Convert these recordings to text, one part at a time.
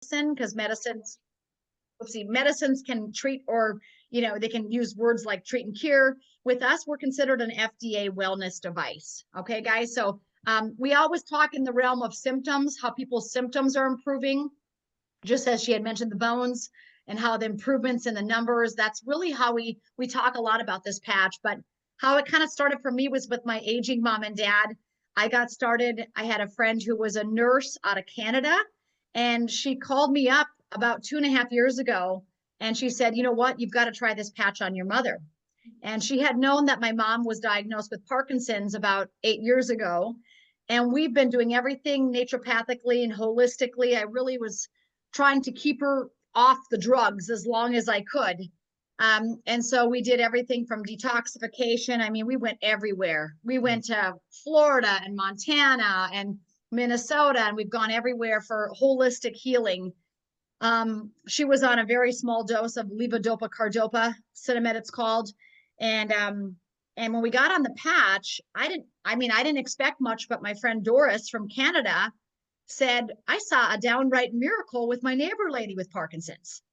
because medicines can treat, or, they can use words like treat and cure. With us, we're considered an FDA wellness device. Okay, guys. So we always talk in the realm of symptoms, how people's symptoms are improving, just as she had mentioned the bones and how the improvements in the numbers. That's really how we talk a lot about this patch. But how it kind of started for me was with my aging mom and dad. I got started. I had a friend who was a nurse out of Canada, and she called me up about 2.5 years ago, and she said, you know what, you've got to try this patch on your mother. And she had known that my mom was diagnosed with Parkinson's about 8 years ago. And we've been doing everything naturopathically and holistically. I really was trying to keep her off the drugs as long as I could. And so we did everything from detoxification. I mean, we went everywhere. We went to Florida and Montana and Minnesota, and we've gone everywhere for holistic healing. She was on a very small dose of levodopa cardopa, Cinnamon it's called. And when we got on the patch, I didn't expect much, but my friend Doris from Canada said, I saw a downright miracle with my neighbor lady with Parkinson's.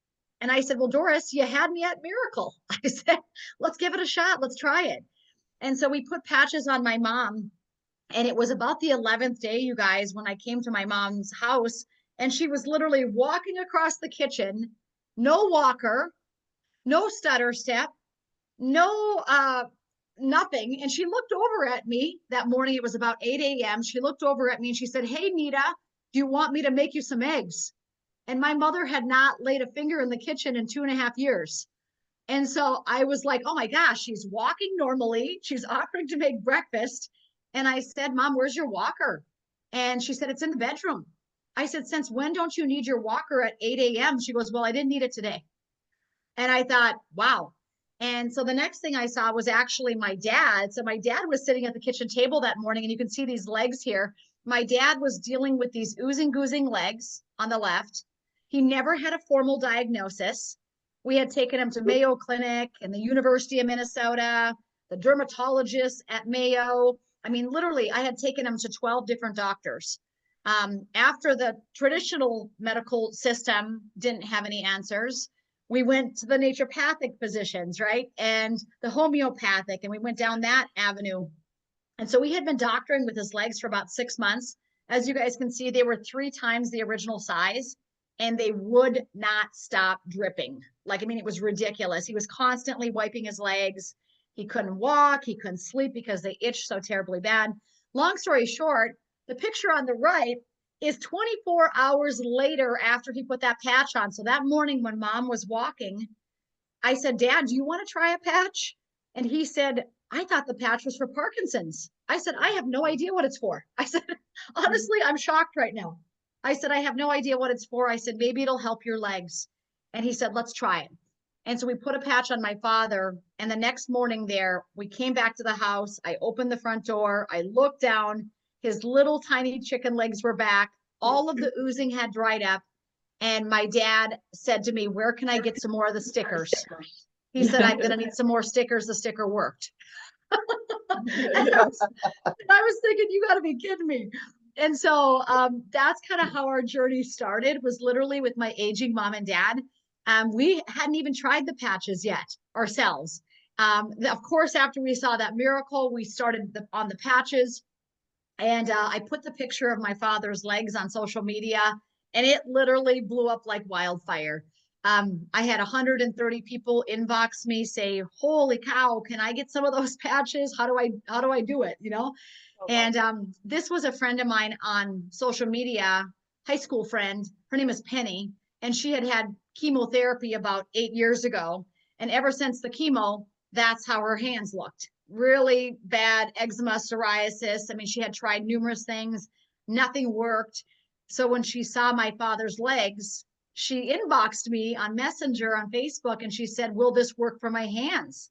And I said, well, Doris, you had me at miracle. I said, let's give it a shot. Let's try it. And so we put patches on my mom. And it was about the 11th day, you guys, when I came to my mom's house, and she was literally walking across the kitchen, no walker, no stutter step, no nothing. And she looked over at me that morning. It was about 8 a.m. She looked over at me and she said, hey, Nita, do you want me to make you some eggs? And my mother had not laid a finger in the kitchen in 2.5 years. And so I was like, oh my gosh, she's walking normally. She's offering to make breakfast. And I said, Mom, where's your walker? And she said, it's in the bedroom. I said, since when don't you need your walker at 8 a.m.? She goes, well, I didn't need it today. And I thought, wow. And so the next thing I saw was actually my dad. So my dad was sitting at the kitchen table that morning, and you can see these legs here. My dad was dealing with these oozing, goozing legs on the left. He never had a formal diagnosis. We had taken him to Mayo Clinic and the University of Minnesota, the dermatologist at Mayo. I mean, literally, I had taken him to 12 different doctors. After the traditional medical system didn't have any answers, we went to the naturopathic physicians, right? And the homeopathic, and we went down that avenue. And so we had been doctoring with his legs for about 6 months. As you guys can see, they were 3 times the original size, and they would not stop dripping. It was ridiculous. He was constantly wiping his legs. He couldn't walk. He couldn't sleep because they itched so terribly bad. Long story short, the picture on the right is 24 hours later after he put that patch on. So that morning when Mom was walking, I said, Dad, do you want to try a patch? And he said, I thought the patch was for Parkinson's. I said, I have no idea what it's for. I said, honestly, I'm shocked right now. I said, I have no idea what it's for. I said, maybe it'll help your legs. And he said, let's try it. And so we put a patch on my father. And the next morning we came back to the house. I opened the front door. I looked down. His little tiny chicken legs were back. All of the oozing had dried up. And my dad said to me, where can I get some more of the stickers? He said, I'm going to need some more stickers. The sticker worked. And I was thinking, you got to be kidding me. And so that's kind of how our journey started, was literally with my aging mom and dad. We hadn't even tried the patches yet ourselves. Of course, after we saw that miracle, we started on the patches. And I put the picture of my father's legs on social media, and it literally blew up like wildfire. I had 130 people inbox me, say, holy cow, can I get some of those patches? How do I do it? And this was a friend of mine on social media, high school friend. Her name is Penny, and she had chemotherapy about 8 years ago. And ever since the chemo, that's how her hands looked. Really bad eczema, psoriasis. I mean, she had tried numerous things. Nothing worked. So when she saw my father's legs, she inboxed me on Messenger on Facebook, and she said, will this work for my hands?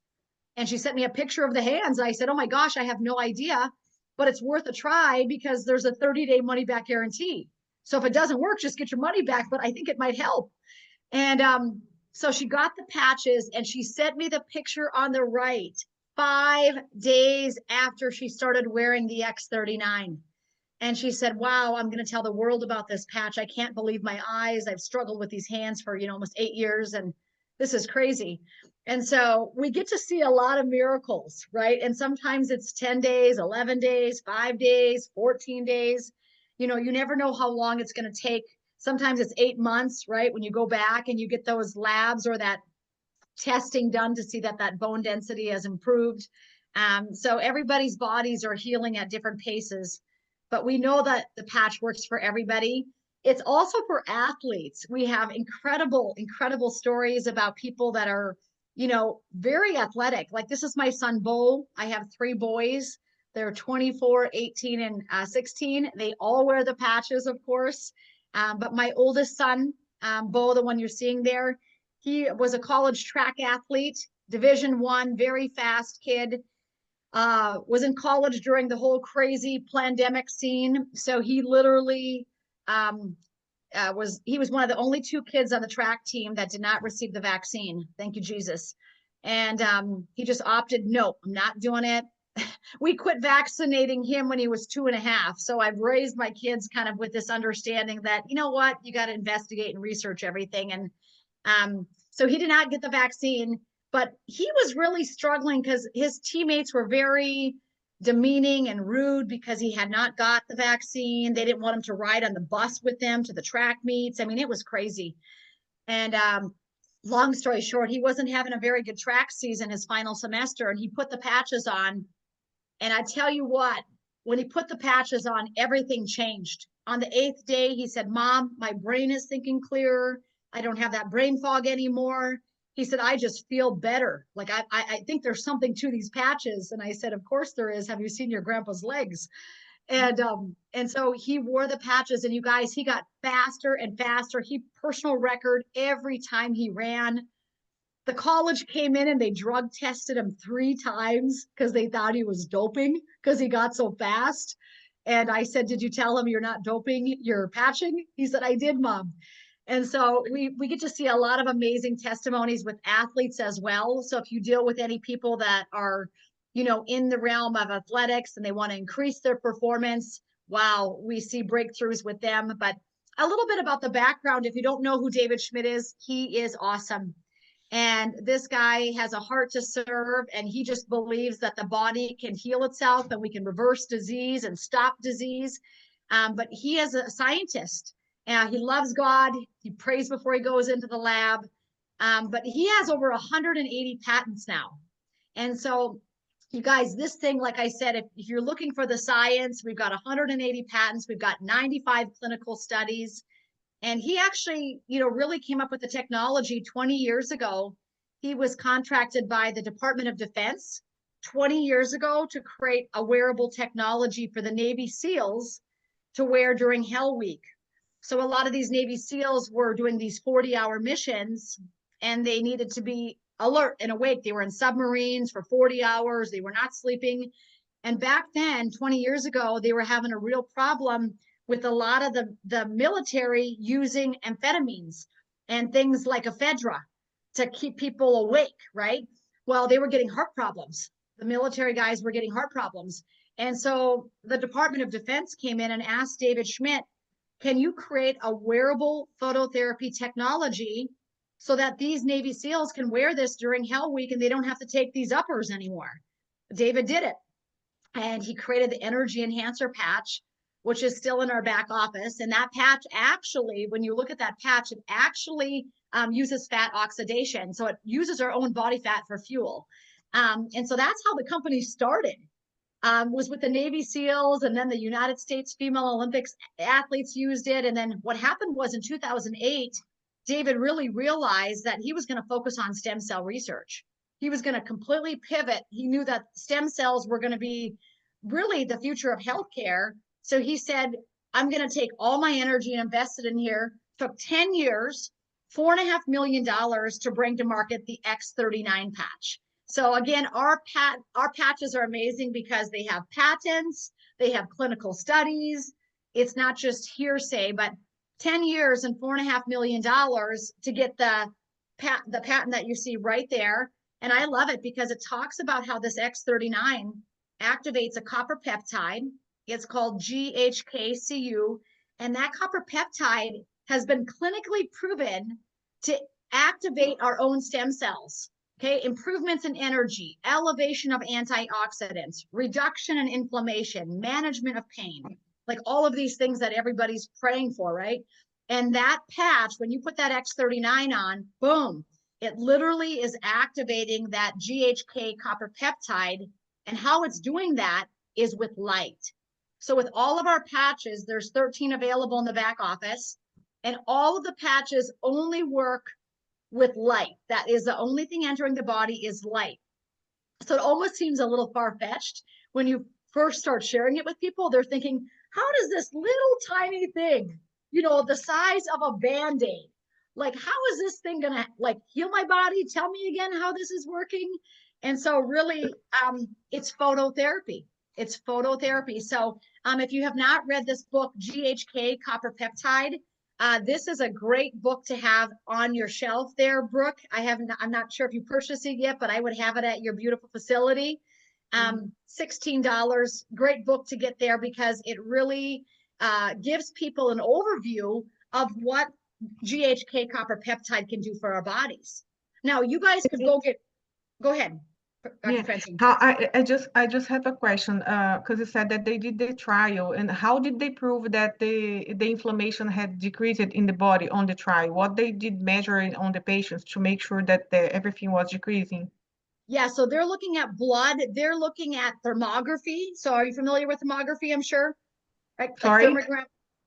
And she sent me a picture of the hands. I said, oh my gosh, I have no idea, but it's worth a try because there's a 30-day money back guarantee. So if it doesn't work, just get your money back, but I think it might help. And so she got the patches, and she sent me the picture on the right 5 days after she started wearing the X39. And she said, wow, I'm going to tell the world about this patch. I can't believe my eyes. I've struggled with these hands for, almost 8 years. And this is crazy. And so we get to see a lot of miracles, right? And sometimes it's 10 days, 11 days, 5 days, 14 days. You never know how long it's going to take. Sometimes it's 8 months, right? When you go back and you get those labs or that testing done to see that bone density has improved. So everybody's bodies are healing at different paces, but we know that the patch works for everybody. It's also for athletes. We have incredible, incredible stories about people that are, very athletic. Like this is my son, Bo. I have 3 boys. They're 24, 18, and 16. They all wear the patches, of course. But my oldest son, Bo, the one you're seeing there, he was a college track athlete, Division I, very fast kid. Was in college during the whole crazy pandemic scene. So he literally was one of the only 2 kids on the track team that did not receive the vaccine. Thank you, Jesus. And he just opted, no, I'm not doing it. We quit vaccinating him when he was 2.5. So I've raised my kids kind of with this understanding that, you know what, you got to investigate and research everything. And so he did not get the vaccine, but he was really struggling because his teammates were very demeaning and rude because he had not got the vaccine. They didn't want him to ride on the bus with them to the track meets. I mean, it was crazy. And long story short, he wasn't having a very good track season his final semester, and he put the patches on. And I tell you what, when he put the patches on, everything changed. On the 8th day, he said, Mom, my brain is thinking clearer. I don't have that brain fog anymore. He said, I just feel better. Like, I think there's something to these patches. And I said, of course there is. Have you seen your grandpa's legs? And so he wore the patches, and you guys, he got faster and faster. He personal record every time he ran. The college came in and they drug tested him 3 times because they thought he was doping because he got so fast. And I said, did you tell him you're not doping, you're patching? He said, I did, Mom. And so we get to see a lot of amazing testimonies with athletes as well. So if you deal with any people that are, in the realm of athletics and they want to increase their performance, wow, we see breakthroughs with them. But a little bit about the background. If you don't know who David Schmidt is, he is awesome. And this guy has a heart to serve, and he just believes that the body can heal itself and we can reverse disease and stop disease. But he is a scientist. He loves God. He prays before he goes into the lab. But he has over 180 patents now. And so, you guys, this thing, like I said, if you're looking for the science, we've got 180 patents. We've got 95 clinical studies. And he actually, really came up with the technology 20 years ago. He was contracted by the Department of Defense 20 years ago to create a wearable technology for the Navy SEALs to wear during Hell Week. So a lot of these Navy SEALs were doing these 40-hour missions, and they needed to be alert and awake. They were in submarines for 40 hours. They were not sleeping. And back then, 20 years ago, they were having a real problem with a lot of the military using amphetamines and things like ephedra to keep people awake, right? Well, they were getting heart problems. The military guys were getting heart problems. And so the Department of Defense came in and asked David Schmidt, can you create a wearable phototherapy technology so that these Navy SEALs can wear this during Hell Week and they don't have to take these uppers anymore? David did it. And he created the Energy Enhancer patch, which is still in our back office. And that patch actually, when you look at that patch, it actually uses fat oxidation. So it uses our own body fat for fuel. And so that's how the company started, was with the Navy SEALs, and then the United States Female Olympics athletes used it. And then what happened was in 2008, David really realized that he was going to focus on stem cell research. He was going to completely pivot. He knew that stem cells were going to be really the future of healthcare. So he said, I'm going to take all my energy and invest it in here. Took 10 years, $4.5 million to bring to market the X39 patch. So again, our patches are amazing because they have patents, they have clinical studies. It's not just hearsay, but 10 years and $4.5 million to get the patent that you see right there. And I love it because it talks about how this X39 activates a copper peptide. It's called GHKCU. And that copper peptide has been clinically proven to activate our own stem cells. Okay, improvements in energy, elevation of antioxidants, reduction in inflammation, management of pain, like all of these things that everybody's praying for, right? And that patch, when you put that X39 on, boom, it literally is activating that GHK copper peptide. And how it's doing that is with light. So with all of our patches, there's 13 available in the back office, and all of the patches only work with light. That is the only thing entering the body is light. So it almost seems a little far-fetched when you first start sharing it with people. They're thinking, how does this little tiny thing, the size of a Band-Aid, like, how is this thing gonna like heal my body? Tell me again how this is working. And so really, it's phototherapy. It's phototherapy. So if you have not read this book, GHK Copper Peptide, this is a great book to have on your shelf there, Brooke. I'm not sure if you purchased it yet, but I would have it at your beautiful facility. $16, great book to get there because it really gives people an overview of what GHK copper peptide can do for our bodies. Now, you guys could go ahead. Dr. Francine. I just have a question because you said that they did the trial, and how did they prove that the inflammation had decreased in the body on the trial? What they did measure on the patients to make sure that everything was decreasing? Yeah, so they're looking at blood. They're looking at thermography. So are you familiar with thermography? I'm sure, right? Sorry? Like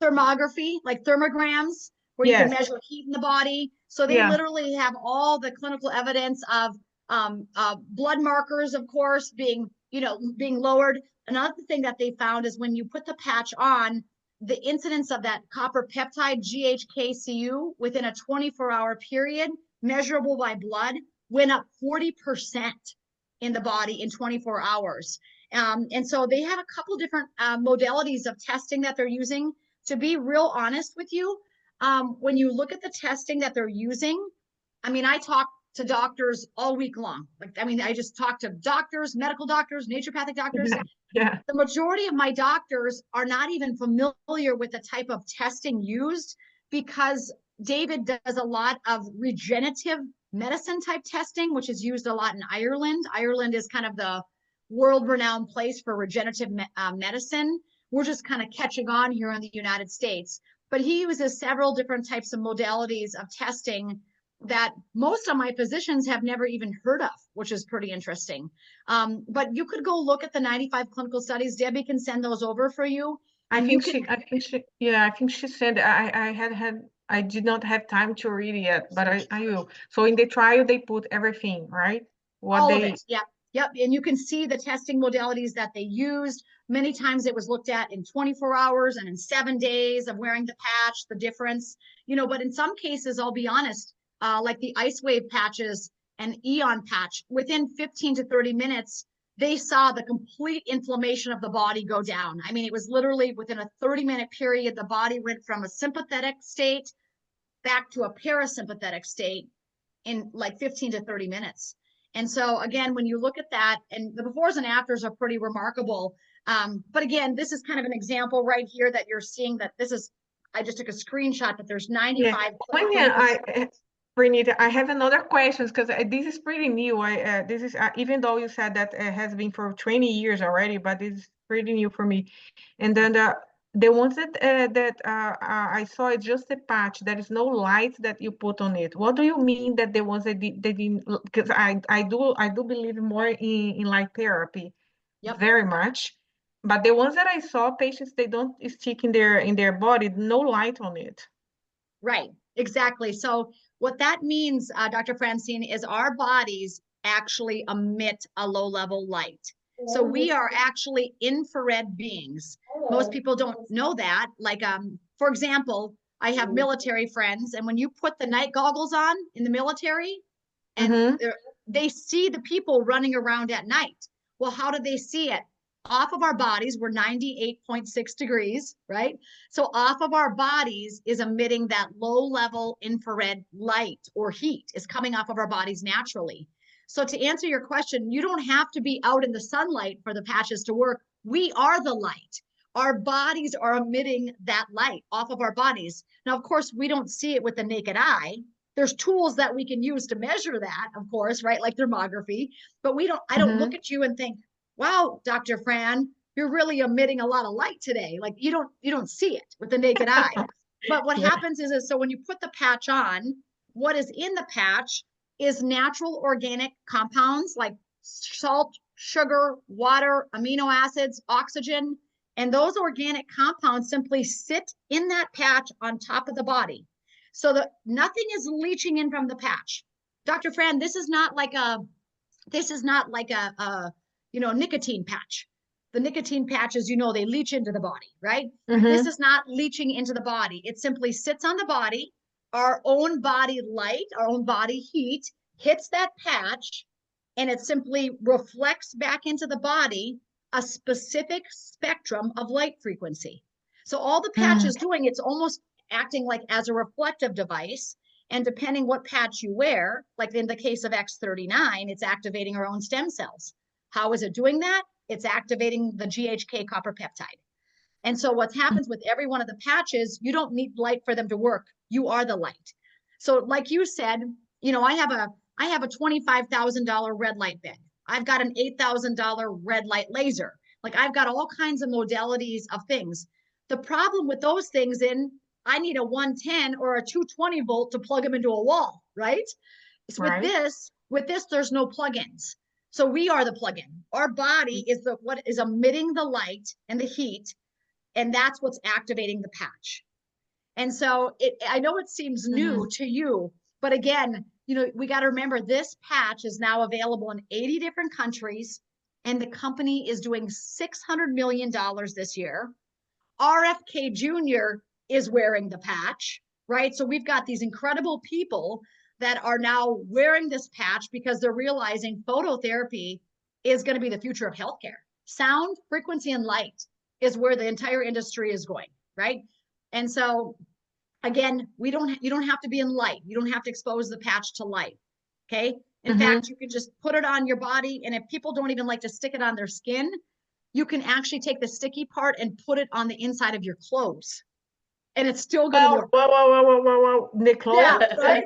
thermography, like thermograms, where you can measure heat in the body. So they literally have all the clinical evidence of blood markers, of course, being lowered. Another thing that they found is when you put the patch on, the incidence of that copper peptide GHKCU within a 24-hour period, measurable by blood, went up 40% in the body in 24 hours. And so they have a couple different modalities of testing that they're using. To be real honest with you, when you look at the testing that they're using, I mean, I talk to doctors all week long. I just talk to doctors, medical doctors, naturopathic doctors. Yeah. The majority of my doctors are not even familiar with the type of testing used because David does a lot of regenerative medicine type testing, which is used a lot in Ireland. Ireland is kind of the world-renowned place for regenerative medicine. We're just kind of catching on here in the United States. But he uses several different types of modalities of testing that most of my physicians have never even heard of, which is pretty interesting. But you could go look at the 95 clinical studies. Debbie can send those over for you. I think she said I did not have time to read it yet, but I will. So in the trial, they put everything, right? All of it. Yeah. Yep. And you can see the testing modalities that they used. Many times it was looked at in 24 hours and in 7 days of wearing the patch, the difference, but in some cases, I'll be honest, like the LifeWave patches and Eon patch, within 15 to 30 minutes, they saw the complete inflammation of the body go down. I mean, it was literally within a 30-minute period, the body went from a sympathetic state back to a parasympathetic state in like 15 to 30 minutes. And so again, when you look at that, and the befores and afters are pretty remarkable. But again, this is kind of an example right here that you're seeing that this is, I just took a screenshot that there's 95. Bernita, I have another question because this is pretty new. This is even though you said that it has been for 20 years already, but this is pretty new for me. And then the ones that I saw is just a patch. There is no light that you put on it. What do you mean that the ones that they didn't? Because I do believe more in light therapy, very much. But the ones that I saw, patients they don't stick in their body, no light on it. Right, exactly. So what that means, Dr. Francine, is our bodies actually emit a low-level light. So we are actually infrared beings. Most people don't know that. Like, for example, I have military friends, and when you put the night goggles on in the military, and they see the people running around at night. Well, how do they see it? Off of our bodies, we're 98.6 degrees, right? So off of our bodies is emitting that low-level infrared light or heat is coming off of our bodies naturally. So to answer your question, you don't have to be out in the sunlight for the patches to work. We are the light. our bodies are emitting that light off of our bodies. Now, of course, we don't see it with the naked eye. There's tools that we can use to measure that, of course, right? Like thermography, but I don't look at you and think, wow, Dr. Fran, you're really emitting a lot of light today. Like you don't see it with the naked eye. But what happens is so when you put the patch on, what is in the patch is natural organic compounds like salt, sugar, water, amino acids, oxygen, and those organic compounds simply sit in that patch on top of the body so that nothing is leaching in from the patch. Dr. Fran, this is not like a nicotine patch. The nicotine patches, they leach into the body, right? This is not leaching into the body. It simply sits on the body. Our own body light, our own body heat hits that patch, and it simply reflects back into the body a specific spectrum of light frequency. So all the patch is doing, it's almost acting like as a reflective device. And depending what patch you wear, like in the case of X39, it's activating our own stem cells. How is it doing that? It's activating the GHK copper peptide. And so what happens with every one of the patches, you don't need light for them to work. You are the light. So like you said, I have a $25,000 red light bed. I've got an $8,000 red light laser. Like I've got all kinds of modalities of things. The problem with those things I need a 110 or a 220 volt to plug them into a wall, right? So with this, there's no plugins. So we are the plug-in. Our body is what is emitting the light and the heat, and that's what's activating the patch. And so I know it seems new to you, but again, we got to remember this patch is now available in 80 different countries, and the company is doing $600 million this year. RFK Jr. is wearing the patch, right? So we've got these incredible people that are now wearing this patch because they're realizing phototherapy is going to be the future of healthcare. Sound, frequency, and light is where the entire industry is going, right? And so again, you don't have to be in light. You don't have to expose the patch to light. Okay. In fact, you can just put it on your body. And if people don't even like to stick it on their skin, you can actually take the sticky part and put it on the inside of your clothes. And it's still going to work. Whoa. Nicole. Yeah, right.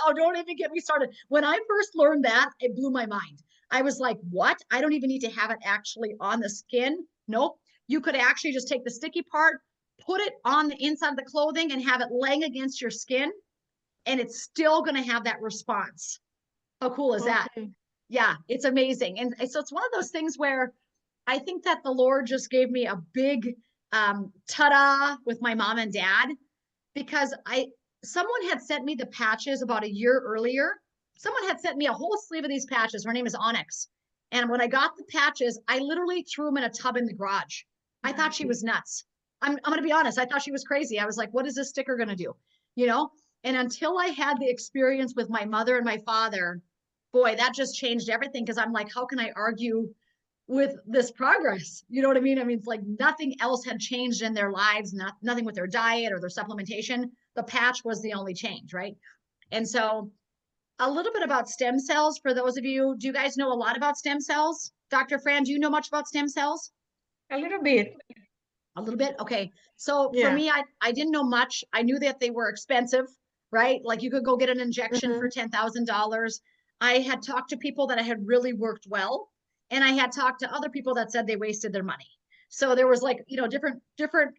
Oh, don't even get me started. When I first learned that, it blew my mind. I was like, what? I don't even need to have it actually on the skin. Nope. You could actually just take the sticky part, put it on the inside of the clothing and have it laying against your skin. And it's still going to have that response. How cool is that? Yeah, it's amazing. And so it's one of those things where I think that the Lord just gave me a big ta-da with my mom and dad, because someone had sent me the patches about a year earlier. Someone had sent me a whole sleeve of these patches. Her name is Onyx. And when I got the patches, I literally threw them in a tub in the garage. I thought she was nuts. I'm going to be honest. I thought she was crazy. I was like, what is this sticker going to do? And until I had the experience with my mother and my father, boy, that just changed everything. Because I'm like, how can I argue with this progress? You know what I mean? I mean, it's like nothing else had changed in their lives, nothing with their diet or their supplementation. The patch was the only change, right? And so a little bit about stem cells for those of you. Do you guys know a lot about stem cells? Dr. Fran, do you know much about stem cells? A little bit. A little bit? Okay. So for me, I didn't know much. I knew that they were expensive, right? Like you could go get an injection for $10,000. I had talked to people that had really worked well. And I had talked to other people that said they wasted their money. So there was like, different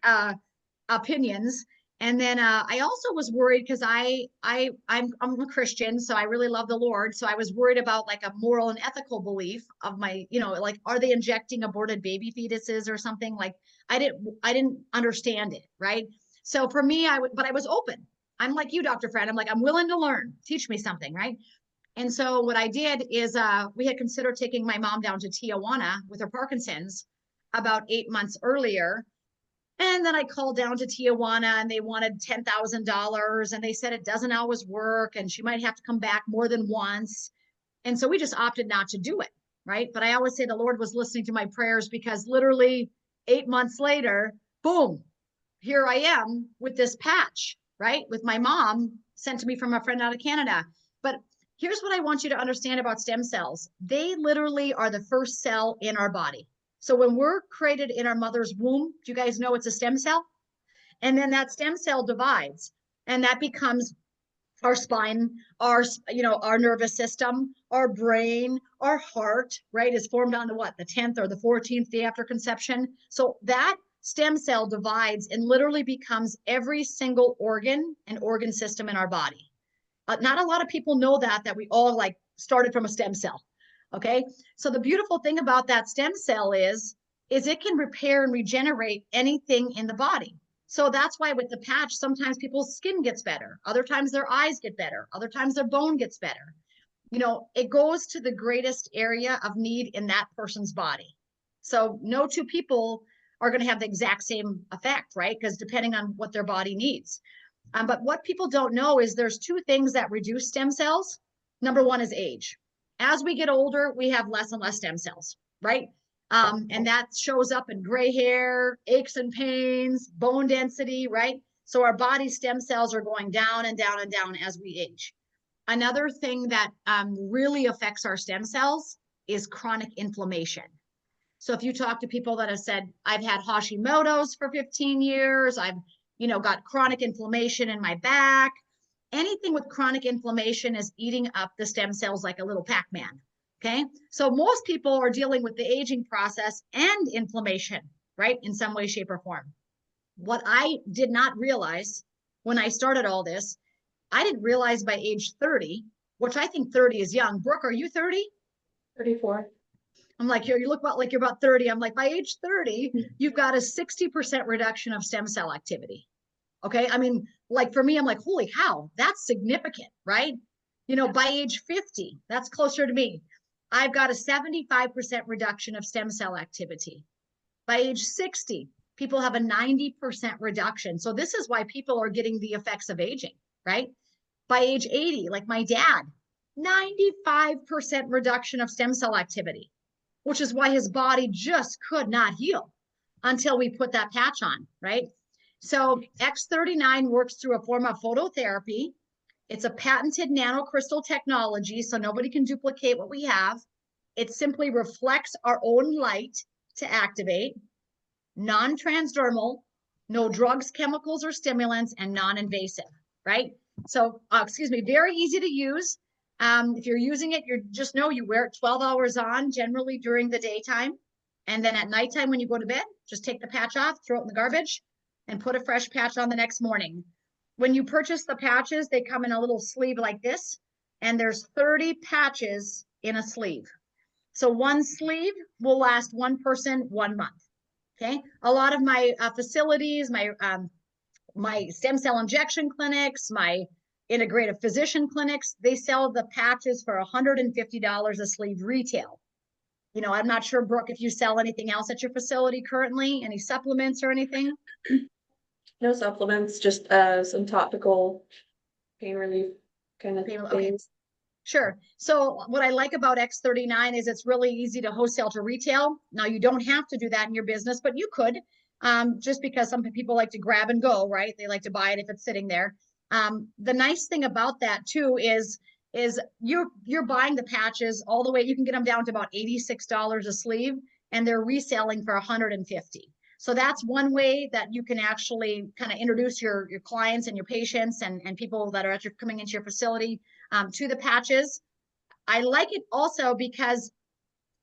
opinions. And then I also was worried because I'm a Christian, so I really love the Lord. So I was worried about like a moral and ethical belief of my, like, are they injecting aborted baby fetuses or something? Like I didn't understand it, right? So for me, but I was open. I'm like you, Dr. Fran. I'm like, I'm willing to learn. Teach me something, right? And so what I did is we had considered taking my mom down to Tijuana with her Parkinson's about 8 months earlier. And then I called down to Tijuana and they wanted $10,000 and they said it doesn't always work and she might have to come back more than once. And so we just opted not to do it, right? But I always say the Lord was listening to my prayers, because literally 8 months later, boom, here I am with this patch, right? With my mom sent to me from a friend out of Canada. But here's what I want you to understand about stem cells. They literally are the first cell in our body. So when we're created in our mother's womb, do you guys know it's a stem cell? And then that stem cell divides, and that becomes our spine, our, our nervous system, our brain, our heart, right, is formed on the what, the 10th or the 14th day after conception. So that stem cell divides and literally becomes every single organ and organ system in our body. Not a lot of people know that we all like started from a stem cell. Okay. So the beautiful thing about that stem cell is it can repair and regenerate anything in the body. So that's why with the patch, sometimes people's skin gets better. Other times their eyes get better. Other times their bone gets better. It goes to the greatest area of need in that person's body. So no two people are going to have the exact same effect, right? Because depending on what their body needs. But what people don't know is there's two things that reduce stem cells. Number one is age. As we get older, we have less and less stem cells, right? And that shows up in gray hair, aches and pains, bone density, right? So our body stem cells are going down and down and down as we age. Another thing that really affects our stem cells is chronic inflammation. So if you talk to people that have said, I've had Hashimoto's for 15 years, I've, got chronic inflammation in my back, anything with chronic inflammation is eating up the stem cells like a little Pac-Man. Okay. So most people are dealing with the aging process and inflammation, right? In some way, shape, or form. What I did not realize when I started all this, I didn't realize by age 30, which I think 30 is young. Brooke, are you 30? 34. I'm like, you look about like you're about 30. I'm like, by age 30, you've got a 60% reduction of stem cell activity. Okay. I mean, like for me, I'm like, holy cow, that's significant, right? By age 50, that's closer to me. I've got a 75% reduction of stem cell activity. By age 60, people have a 90% reduction. So this is why people are getting the effects of aging, right? By age 80, like my dad, 95% reduction of stem cell activity, which is why his body just could not heal until we put that patch on, right? So X39 works through a form of phototherapy. It's a patented nanocrystal technology, so nobody can duplicate what we have. It simply reflects our own light to activate, non-transdermal, no drugs, chemicals, or stimulants, and non-invasive, right? So, very easy to use. If you're using it, you just know you wear it 12 hours on, generally during the daytime. And then at nighttime when you go to bed, just take the patch off, throw it in the garbage, and put a fresh patch on the next morning. When you purchase the patches, they come in a little sleeve like this, and there's 30 patches in a sleeve. So one sleeve will last one person 1 month. Okay. A lot of my facilities, my stem cell injection clinics, my integrative physician clinics, they sell the patches for $150 a sleeve retail. I'm not sure, Brooke, if you sell anything else at your facility currently, any supplements or anything? No supplements, just some topical pain relief kind of Okay. things. Sure. So what I like about X39 is it's really easy to wholesale to retail. Now you don't have to do that in your business, but you could, just because some people like to grab and go, right? They like to buy it if it's sitting there. The nice thing about that too is you're buying the patches all the way. You can get them down to about $86 a sleeve, and they're reselling for $150. So that's one way that you can actually kind of introduce your clients and your patients and people that are coming into your facility to the patches. I like it also because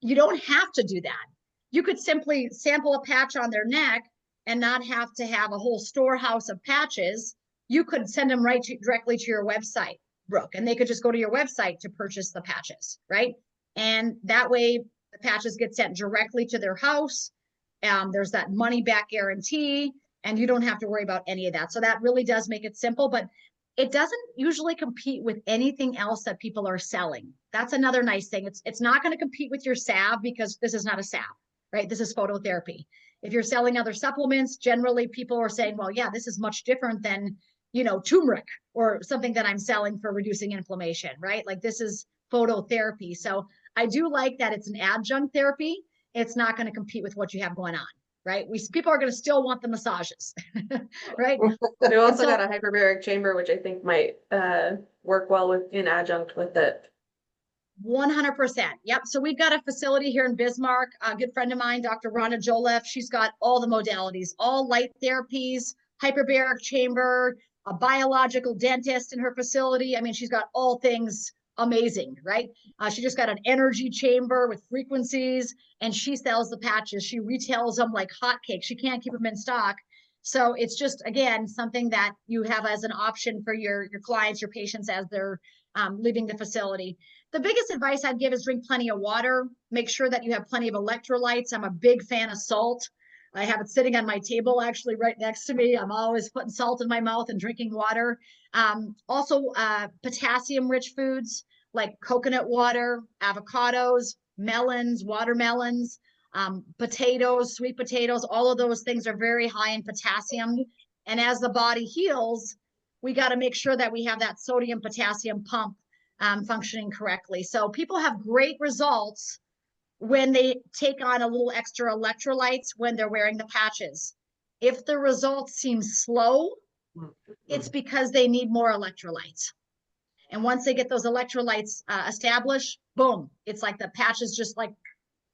you don't have to do that. You could simply sample a patch on their neck and not have to have a whole storehouse of patches. You could send them directly to your website, Brooke, and they could just go to your website to purchase the patches, right? And that way the patches get sent directly to their house. There's that money back guarantee, and you don't have to worry about any of that. So that really does make it simple, but it doesn't usually compete with anything else that people are selling. That's another nice thing. It's not going to compete with your salve because this is not a salve, right? This is phototherapy. If you're selling other supplements, generally people are saying, well, yeah, this is much different than, turmeric or something that I'm selling for reducing inflammation, right? Like this is phototherapy. So I do like that it's an adjunct therapy. It's not going to compete with what you have going on, right? People are going to still want the massages, right? We also got a hyperbaric chamber, which I think might work well in adjunct with it. 100%. Yep. So we've got a facility here in Bismarck. A good friend of mine, Dr. Rhonda Joliffe, she's got all the modalities, all light therapies, hyperbaric chamber, a biological dentist in her facility. I mean, she's got all things amazing, right? She just got an energy chamber with frequencies, and she sells the patches. She retails them like hotcakes. She can't keep them in stock. So it's just, again, something that you have as an option for your clients, your patients, as they're leaving the facility. The biggest advice I'd give is drink plenty of water. Make sure that you have plenty of electrolytes. I'm a big fan of salt. I have it sitting on my table, actually right next to me. I'm always putting salt in my mouth and drinking water. Also, potassium-rich foods like coconut water, avocados, melons, watermelons, potatoes, sweet potatoes. All of those things are very high in potassium. And as the body heals, we got to make sure that we have that sodium potassium pump functioning correctly. So people have great results when they take on a little extra electrolytes when they're wearing the patches. If the results seem slow, it's because they need more electrolytes. And once they get those electrolytes established, boom, it's like the patches just like,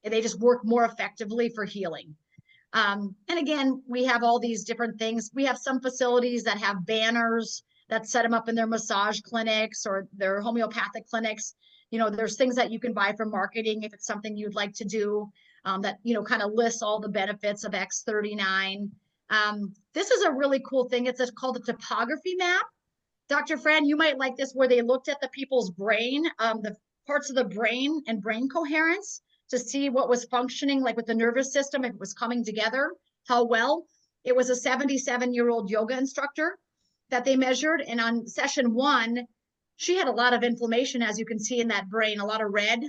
they just work more effectively for healing. And again, we have all these different things. We have some facilities that have banners that set them up in their massage clinics or their homeopathic clinics. You know, there's things that you can buy from marketing if it's something you'd like to do, that, you know, kind of lists all the benefits of X39. This is a really cool thing. It's called a topography map. Dr. Fran, you might like this, where they looked at the people's brain, the parts of the brain and brain coherence to see what was functioning, like with the nervous system, if it was coming together, how well. It was a 77-year-old yoga instructor that they measured. And on session 1, she had a lot of inflammation, as you can see in that brain, a lot of red.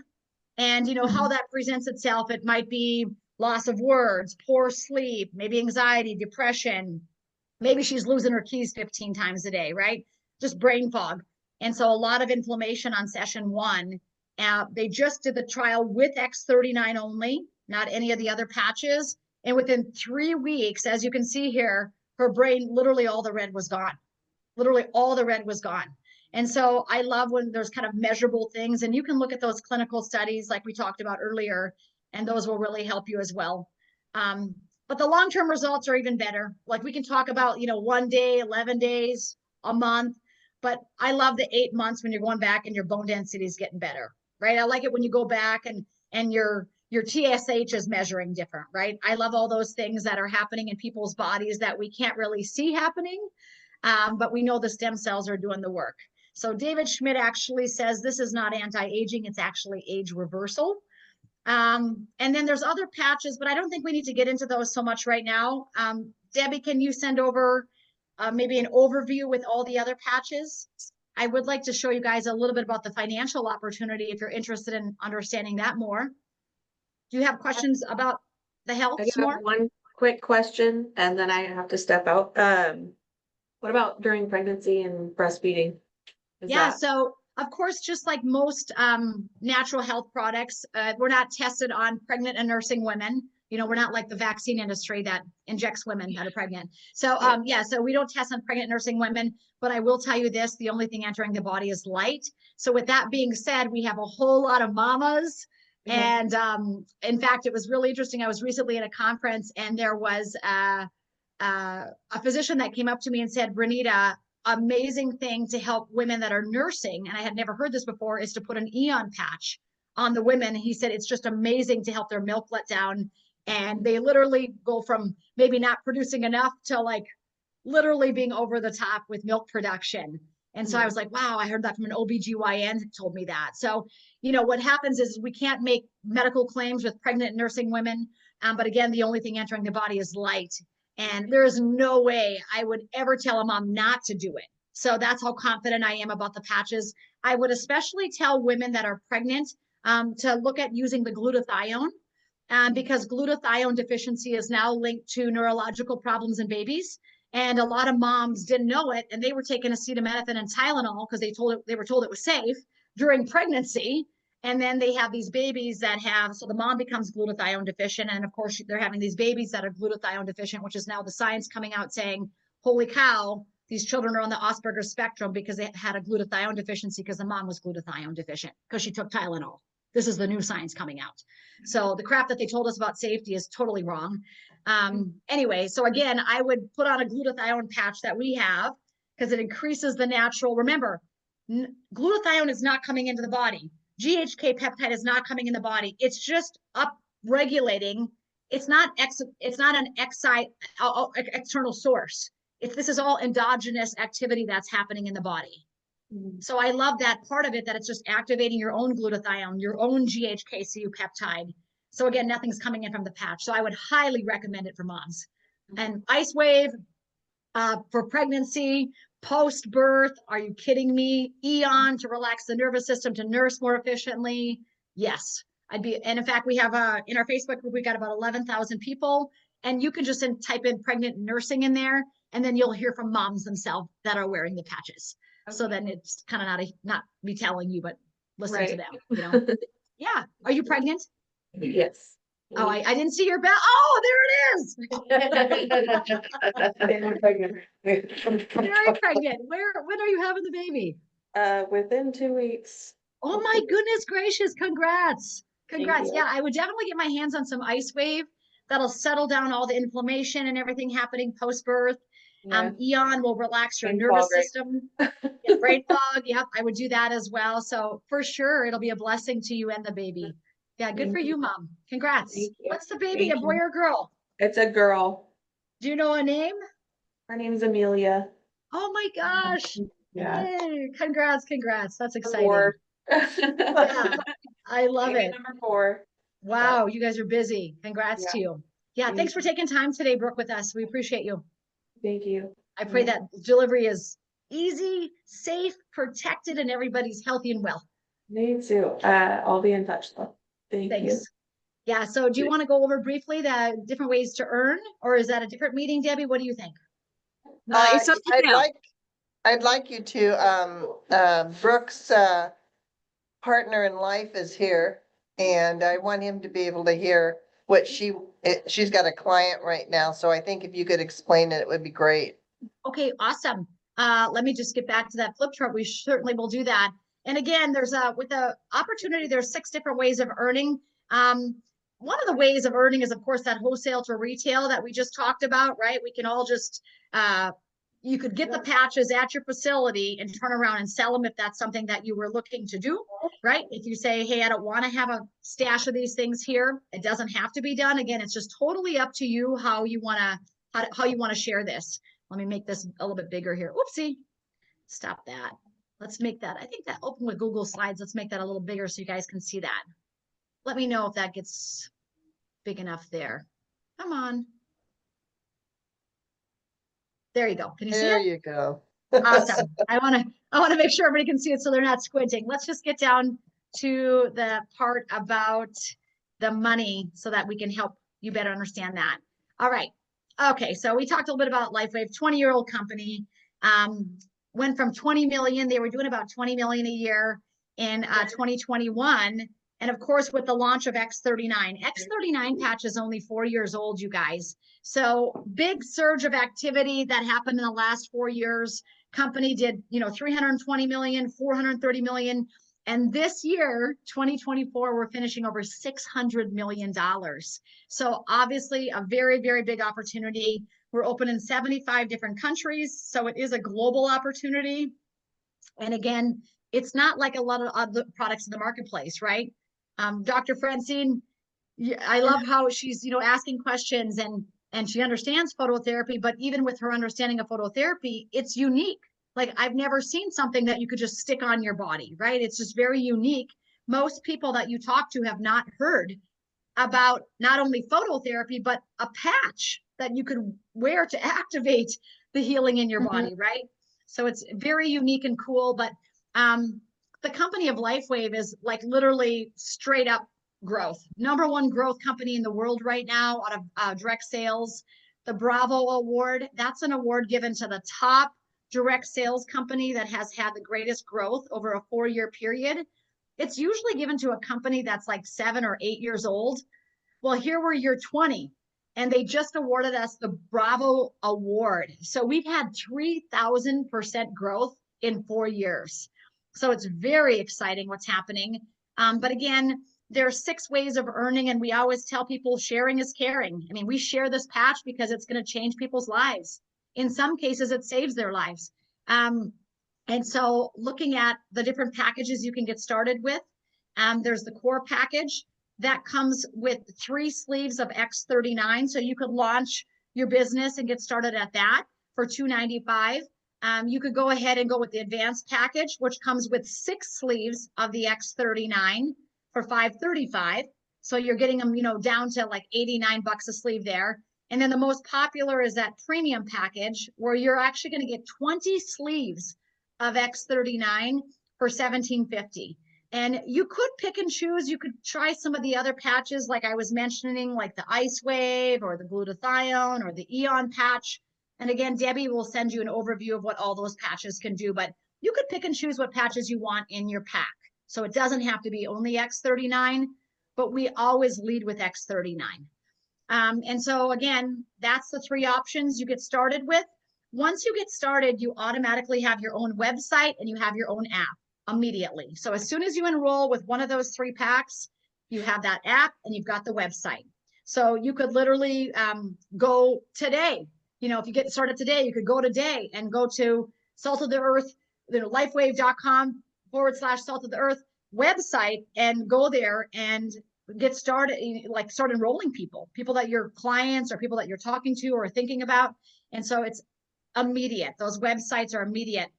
And you know how that presents itself. It might be loss of words, poor sleep, maybe anxiety, depression. Maybe she's losing her keys 15 times a day, right? Just brain fog. And so a lot of inflammation on session 1. They just did the trial with X39 only, not any of the other patches. And within 3 weeks, as you can see here, her brain, literally all the red was gone. Literally all the red was gone. And so I love when there's kind of measurable things, and you can look at those clinical studies like we talked about earlier, and those will really help you as well. But the long-term results are even better. Like we can talk about, you know, 1 day, 11 days, a month, but I love the 8 months when you're going back and your bone density is getting better, right? I like it when you go back and your TSH is measuring different, right? I love all those things that are happening in people's bodies that we can't really see happening, but we know the stem cells are doing the work. So David Schmidt actually says this is not anti-aging, it's actually age reversal. And then there's other patches, but I don't think we need to get into those so much right now. Debbie, can you send over maybe an overview with all the other patches? I would like to show you guys a little bit about the financial opportunity if you're interested in understanding that more. Do you have questions about the health I got more? one quick question and then I have to step out. What about during pregnancy and breastfeeding? So of course, just like most natural health products, we're not tested on pregnant and nursing women. You know, we're not like the vaccine industry that injects women that are pregnant. So so we don't test on pregnant nursing women, but I will tell you this, the only thing entering the body is light. So with that being said, we have a whole lot of mamas. And in fact, it was really interesting. I was recently at a conference and there was a physician that came up to me and said, Bernita, amazing thing to help women that are nursing, and I had never heard this before, is to put an Eon patch on the women. He said it's just amazing to help their milk let down, and they literally go from maybe not producing enough to like literally being over the top with milk production. And so I was like, wow, I heard that from an OBGYN who told me that. So, you know, what happens is we can't make medical claims with pregnant nursing women. But again, the only thing entering the body is light. And there is no way I would ever tell a mom not to do it. So that's how confident I am about the patches. I would especially tell women that are pregnant to look at using the glutathione, because glutathione deficiency is now linked to neurological problems in babies. And a lot of moms didn't know it, and they were taking acetaminophen and Tylenol because they were told it was safe during pregnancy. And then they have these babies that have, so the mom becomes glutathione deficient. And of course, they're having these babies that are glutathione deficient, which is now the science coming out saying, holy cow, these children are on the Asperger's spectrum because they had a glutathione deficiency because the mom was glutathione deficient because she took Tylenol. This is the new science coming out. So the crap that they told us about safety is totally wrong. Anyway, so again, I would put on a glutathione patch that we have because it increases the natural. Remember, glutathione is not coming into the body. GHK peptide is not coming in the body. It's just up regulating. It's not an external source. This is all endogenous activity that's happening in the body. So I love that part of it, that it's just activating your own glutathione, your own GHK-Cu peptide. So again, nothing's coming in from the patch. So I would highly recommend it for moms. And LifeWave for pregnancy, post-birth. Are you kidding me? Eon to relax the nervous system, to nurse more efficiently. Yes, and in fact, we have in our Facebook group, we got about 11,000 people, and you can just type in pregnant nursing in there, and then you'll hear from moms themselves that are wearing the patches. Okay. So then it's kind of not me telling you, but listen to them, you know? Yeah. Are you pregnant? Yes. Oh, I didn't see your bell. Oh, there it is. I'm pregnant. Very pregnant. When are you having the baby? Within 2 weeks. Oh my goodness gracious. Congrats. Congrats. Yeah, I would definitely get my hands on some LifeWave. That'll settle down all the inflammation and everything happening post-birth. Yeah. Eon will relax your nervous system. Brain fog. Yep, I would do that as well. So for sure, it'll be a blessing to you and the baby. Yeah, good for you, Mom. Congrats. What's the baby, a boy or girl? It's a girl. Do you know a name? Her name's Amelia. Oh my gosh. Yeah. Yay. Congrats. That's exciting. Yeah, I love it. Number 4. Wow, you guys are busy. Congrats to you. Yeah, thanks for taking time today, Brooke, with us. We appreciate you. Thank you. I pray that delivery is easy, safe, protected, and everybody's healthy and well. Me too. I'll be in touch though. Thanks. You. Yeah, so do you want to go over briefly the different ways to earn, or is that a different meeting, Debbie? What do you think? I'd like you to, Brooke's partner in life is here, and I want him to be able to hear what she's got a client right now, so I think if you could explain it, it would be great. Okay, awesome. Let me just get back to that flip chart. We certainly will do that. And again, with the opportunity, there's 6 different ways of earning. One of the ways of earning is, of course, that wholesale to retail that we just talked about, right? We can all just, you could get the patches at your facility and turn around and sell them if that's something that you were looking to do, right? If you say, hey, I don't want to have a stash of these things here, it doesn't have to be done. Again, it's just totally up to you how you want to share this. Let me make this a little bit bigger here. Oopsie. Stop that. Let's make that. I think that open with Google Slides. Let's make that a little bigger so you guys can see that. Let me know if that gets big enough there. Come on. There you go. Can you see it? There you go. Awesome. I want to make sure everybody can see it so they're not squinting. Let's just get down to the part about the money so that we can help you better understand that. All right. Okay. So we talked a little bit about LifeWave, 20-year-old company. Went from 20 million. They were doing about 20 million a year in 2021. And of course, with the launch of X39 patch is only 4 years old, you guys. So big surge of activity that happened in the last 4 years. Company did, 320 million, 430 million. And this year, 2024, we're finishing over $600 million. So obviously a very, very big opportunity. We're open in 75 different countries. So it is a global opportunity. And again, it's not like a lot of other products in the marketplace, right? Dr. Francine, I love how she's, asking questions and she understands phototherapy, but even with her understanding of phototherapy, it's unique. Like I've never seen something that you could just stick on your body, right? It's just very unique. Most people that you talk to have not heard about not only phototherapy, but a patch that you could wear to activate the healing in your body, right? So it's very unique and cool, but the company of LifeWave is like literally straight up growth. #1 growth company in the world right now out of direct sales. The Bravo Award, that's an award given to the top direct sales company that has had the greatest growth over a 4-year period. It's usually given to a company that's like 7 or 8 years old. Well, here we're year 20 and they just awarded us the Bravo Award. So we've had 3,000% growth in 4 years. So it's very exciting what's happening. But again, there are 6 ways of earning, and we always tell people sharing is caring. I mean, we share this patch because it's going to change people's lives. In some cases, it saves their lives. And so looking at the different packages you can get started with, there's the core package that comes with 3 sleeves of X39. So you could launch your business and get started at that for $295. You could go ahead and go with the advanced package, which comes with 6 sleeves of the X39 for $535. So you're getting them, down to like 89 bucks a sleeve there. And then the most popular is that premium package, where you're actually going to get 20 sleeves of X39 for $1750. And you could pick and choose. You could try some of the other patches, like I was mentioning, like the LifeWave or the glutathione or the Eon patch. And again, Debbie will send you an overview of what all those patches can do, but you could pick and choose what patches you want in your pack. So it doesn't have to be only X39, but we always lead with X39. And so again, that's the 3 options you get started with. Once you get started, you automatically have your own website and you have your own app immediately. So as soon as you enroll with one of those 3 packs, you have that app and you've got the website. So you could literally go today. If you get started today, you could go today and go to Salt of the Earth, lifewave.com/Salt of the Earth website and go there and get started, start enrolling people that your clients or people that you're talking to or thinking about. And so it's immediate. Those websites are immediate.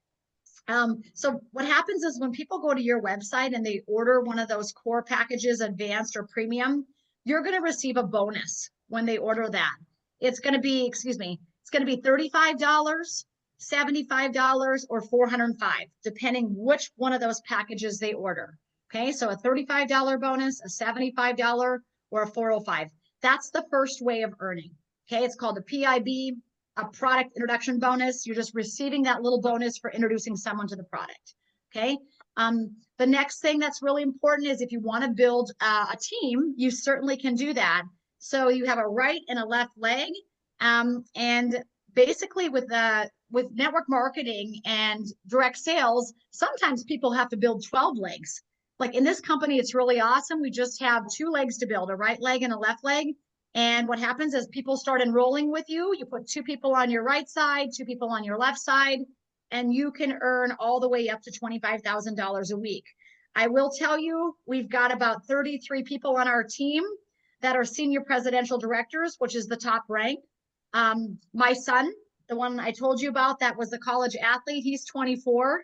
So what happens is when people go to your website and they order one of those core packages, advanced or premium, you're going to receive a bonus when they order that. It's going to be, it's going to be $35, $75, or $405, depending which one of those packages they order. Okay, so a $35 bonus, a $75, or a $405. That's the first way of earning. Okay, it's called a PIB, a product introduction bonus. You're just receiving that little bonus for introducing someone to the product. Okay. The next thing that's really important is if you want to build a team, you certainly can do that. So you have a right and a left leg. And basically with network marketing and direct sales, sometimes people have to build 12 legs. Like in this company, it's really awesome. We just have 2 legs to build, a right leg and a left leg. And what happens is people start enrolling with you. You put 2 people on your right side, 2 people on your left side, and you can earn all the way up to $25,000 a week. I will tell you, we've got about 33 people on our team that are senior presidential directors, which is the top rank. My son, the one I told you about, that was the college athlete, he's 24.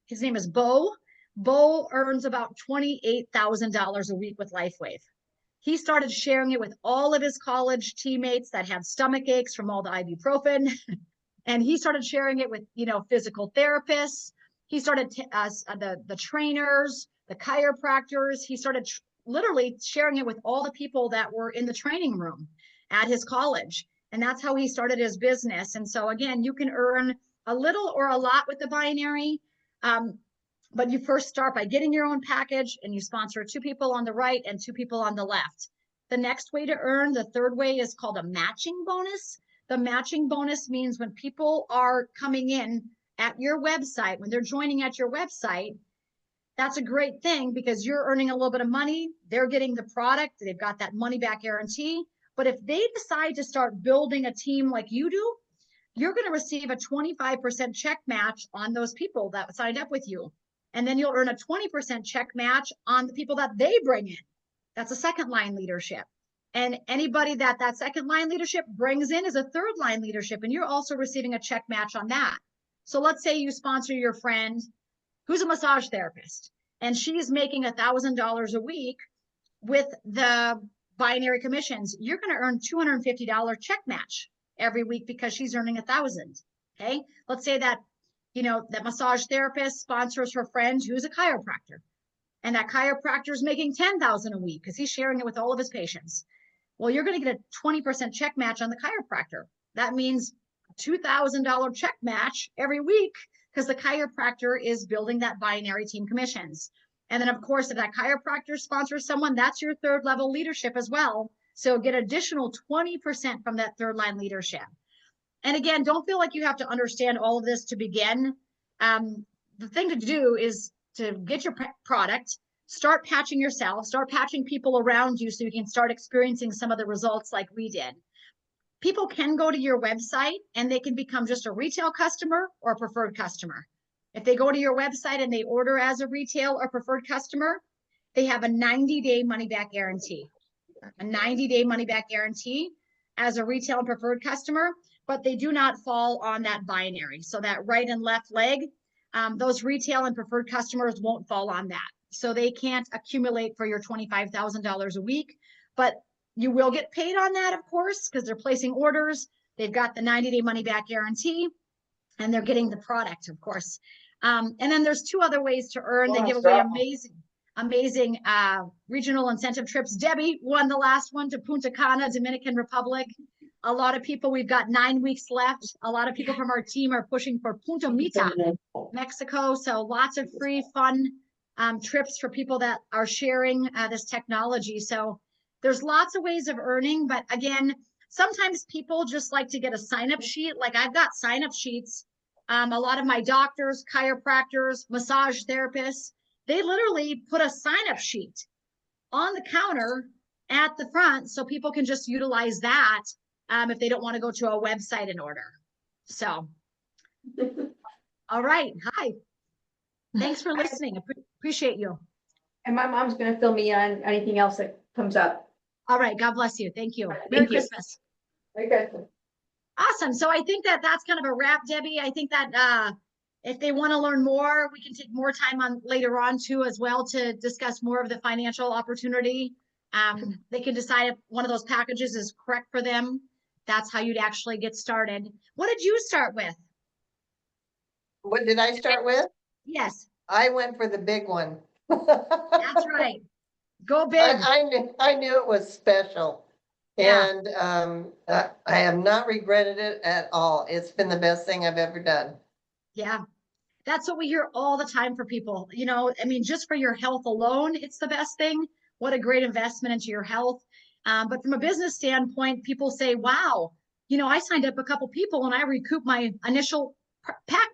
His name is Bo. Bo earns about $28,000 a week with LifeWave. He started sharing it with all of his college teammates that had stomach aches from all the ibuprofen. And he started sharing it with, physical therapists. He started the trainers, the chiropractors. He started literally sharing it with all the people that were in the training room at his college. And that's how he started his business. And so again, you can earn a little or a lot with the binary. But you first start by getting your own package and you sponsor 2 people on the right and 2 people on the left. The next way to earn, the third way, is called a matching bonus. The matching bonus means when people are coming in at your website, when they're joining at your website, that's a great thing because you're earning a little bit of money. They're getting the product. They've got that money back guarantee. But if they decide to start building a team like you do, you're going to receive a 25% check match on those people that signed up with you. And then you'll earn a 20% check match on the people that they bring in. That's a second line leadership. And anybody that second line leadership brings in is a third line leadership. And you're also receiving a check match on that. So let's say you sponsor your friend who's a massage therapist and she's making $1,000 a week with the binary commissions. You're going to earn $250 check match every week because she's earning $1,000. Okay. Let's say that that massage therapist sponsors her friend who's a chiropractor. And that chiropractor is making $10,000 a week because he's sharing it with all of his patients. Well, you're going to get a 20% check match on the chiropractor. That means $2,000 check match every week because the chiropractor is building that binary team commissions. And then, of course, if that chiropractor sponsors someone, that's your third level leadership as well. So get additional 20% from that third line leadership. And again, don't feel like you have to understand all of this to begin. The thing to do is to get your product, start patching yourself, start patching people around you so you can start experiencing some of the results like we did. People can go to your website and they can become just a retail customer or a preferred customer. If they go to your website and they order as a retail or preferred customer, they have a 90-day money-back guarantee. A 90-day money-back guarantee as a retail and preferred customer, but they do not fall on that binary. So that right and left leg, those retail and preferred customers won't fall on that. So they can't accumulate for your $25,000 a week, but you will get paid on that, of course, because they're placing orders. They've got the 90-day money-back guarantee, and they're getting the product, of course. And then there's two other ways to earn. They give away amazing regional incentive trips. Debbie won the last one to Punta Cana, Dominican Republic. A lot of people, we've got 9 weeks left. A lot of people from our team are pushing for Punta Mita, Mexico. So lots of free, fun trips for people that are sharing this technology. So there's lots of ways of earning, but again, sometimes people just like to get a sign-up sheet. Like I've got sign-up sheets. A lot of my doctors, chiropractors, massage therapists, they literally put a sign-up sheet on the counter at the front so people can just utilize that if they don't want to go to a website and order. So, all right. Hi. Thanks for listening. Appreciate you. And my mom's going to fill me on anything else that comes up. All right. God bless you. Thank you. Thank Merry you. Christmas. Very good. Awesome. So I think that that's kind of a wrap, Debbie. I think that if they want to learn more, we can take more time on later on too, as well, to discuss more of the financial opportunity. They can decide if one of those packages is correct for them. That's how you'd actually get started. What did you start with? What did I start with? Yes, I went for the big one. that's right. Go big. I knew it was special. Yeah. And I have not regretted it at all. It's been the best thing I've ever done. Yeah. That's what we hear all the time for people. You know, I mean, just for your health alone, it's the best thing. What a great investment into your health. But from a business standpoint, people say, wow, you know, I signed up a couple people and I recoup my initial pack,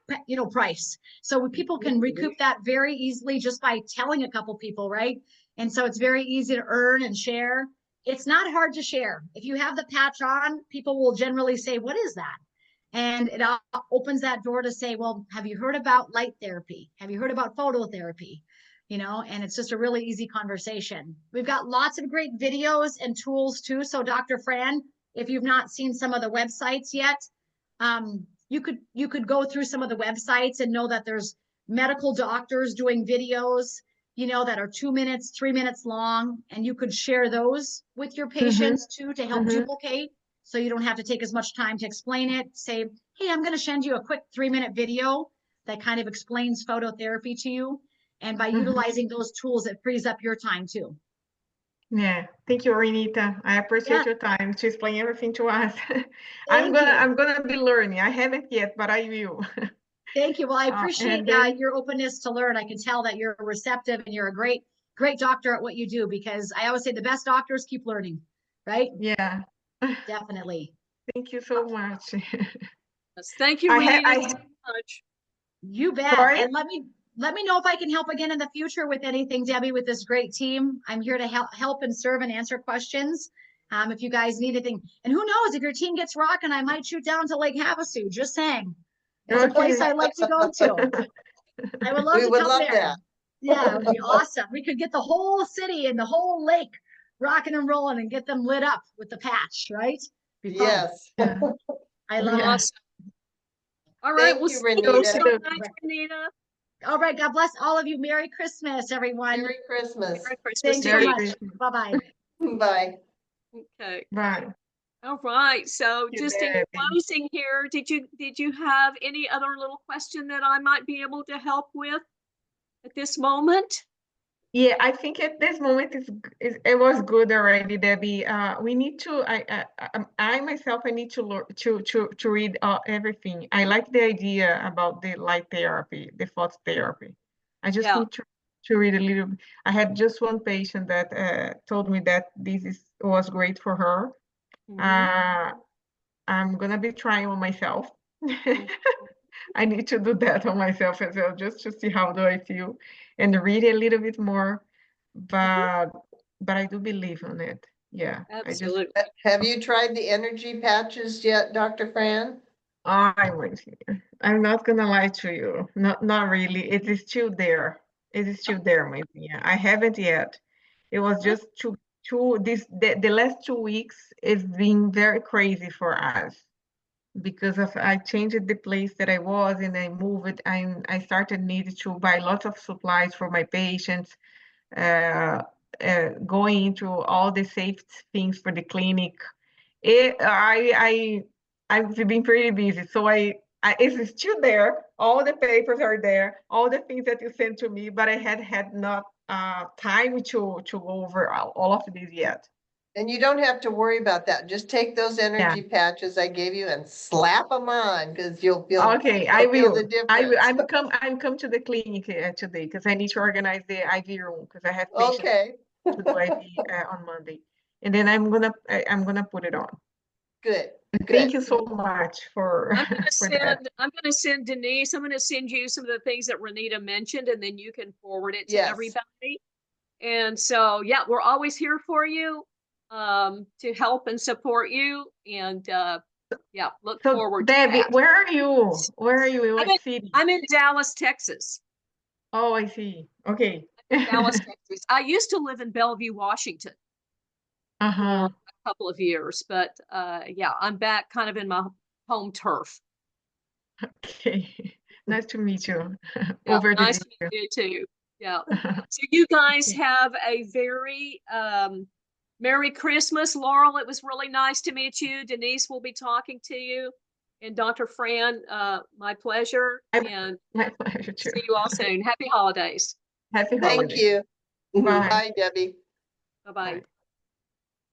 price. So people can recoup that very easily just by telling a couple people, right? And so it's very easy to earn and share. It's not hard to share. If you have the patch on, people will generally say, what is that? And it opens that door to say, well, have you heard about light therapy? Have you heard about phototherapy? You know, and it's just a really easy conversation. We've got lots of great videos and tools too. So Dr. Fran, if you've not seen some of the websites yet, you could go through some of the websites and know that there's medical doctors doing videos, you know, that are 2 minutes, 3 minutes long, and you could share those with your patients too to help duplicate. So you don't have to take as much time to explain it. Say, hey, I'm going to send you a quick 3-minute video that kind of explains phototherapy to you. And by utilizing those tools, it frees up your time too. Yeah, thank you, Renita. I appreciate Yeah. your time to explain everything to us. Thank I'm you. gonna be learning. I haven't yet, but I will. Thank you. Well, I appreciate and then- your openness to learn. I can tell that you're receptive and you're a great doctor at what you do, because I always say the best doctors keep learning, right? Yeah, Definitely. thank you so much. Yes, thank you, I Renita, ha- I- so much. You bet. Sorry? And let me know if I can help again in the future with anything, Debbie, with this great team. I'm here to help and serve and answer questions. If you guys need anything, and who knows, if your team gets rocking, I might shoot down to Lake Havasu. Just saying, it's a place Okay. I'd like to go to. I would love We to would come love there. that. Yeah, it would be awesome. We could get the whole city and the whole lake rocking and rolling and get them lit up with the patch, right? Be fun. Yes. Yeah. I love Yeah. it. Awesome. All right, Thank we'll you, see you Renita. so Okey-doke. much, Renita. All right. God bless all of you. Merry Christmas, everyone. Merry Christmas. Merry Christmas Thanks to so Merry you. much. Christmas. Bye-bye. Bye. Okay. Bye. All right. So You just in Debbie. closing here, did you have any other little question that I might be able to help with at this moment? Yeah, I think at this moment it was good already, Debbie. We need to. I myself, I need to learn to read everything. I like the idea about the light therapy, the phototherapy. I just Yeah. need to read a little. I had just one patient that told me that this is was great for her. Mhm. I'm gonna be trying on myself. Mhm. I need to do that on myself as well, just to see how do I feel and read a little bit more. But I do believe on it. Yeah, I just Absolutely. Have you tried the energy patches yet, Dr. Fran? I went here. I'm not gonna lie to you. Not really. It is still there. It is still there, my dear. I haven't yet. It was just the last 2 weeks it's been very crazy for us because of I changed the place that I was and I moved and I started needed to buy lots of supplies for my patients, uh, going into all the safety things for the clinic. It, I've been pretty busy, so it's still there. All the papers are there, all the things that you sent to me, but I had not time to go over all of these yet. And you don't have to worry about that. Just take those energy patches I gave you and slap them on because you'll feel, Okay, I you'll feel will. the difference. I'm come to the clinic today because I need to organize the IV room because I have patients Okay, to do IV on Monday, and then I'm gonna put it on. good, And good. thank you so much for I'm gonna for that. send Denise, I'm gonna send you some of the things that Renita mentioned, and then you can forward it to Yes. everybody. And so, yeah, we're always here for you, to help and support you. And, yeah, look So forward to Debbie, that. where are you? Where are you? In I'm what in, city? I'm in Dallas, Texas. Oh, I see. Okay. Dallas, Texas. I used to live in Bellevue, Washington for Uh-huh. a couple of years, but, yeah, I'm back kind of in my home turf. Okay. Nice to meet you Yeah, over the nice to video. meet you too. Yeah. So you guys have a very Merry Christmas, Laurel. It was really nice to meet you. Denise will be talking to you. And Dr. Fran, my pleasure. And My pleasure too. see you all soon. Happy holidays. Happy Thank holidays. you. Bye. Bye, Debbie. Bye-bye. Bye.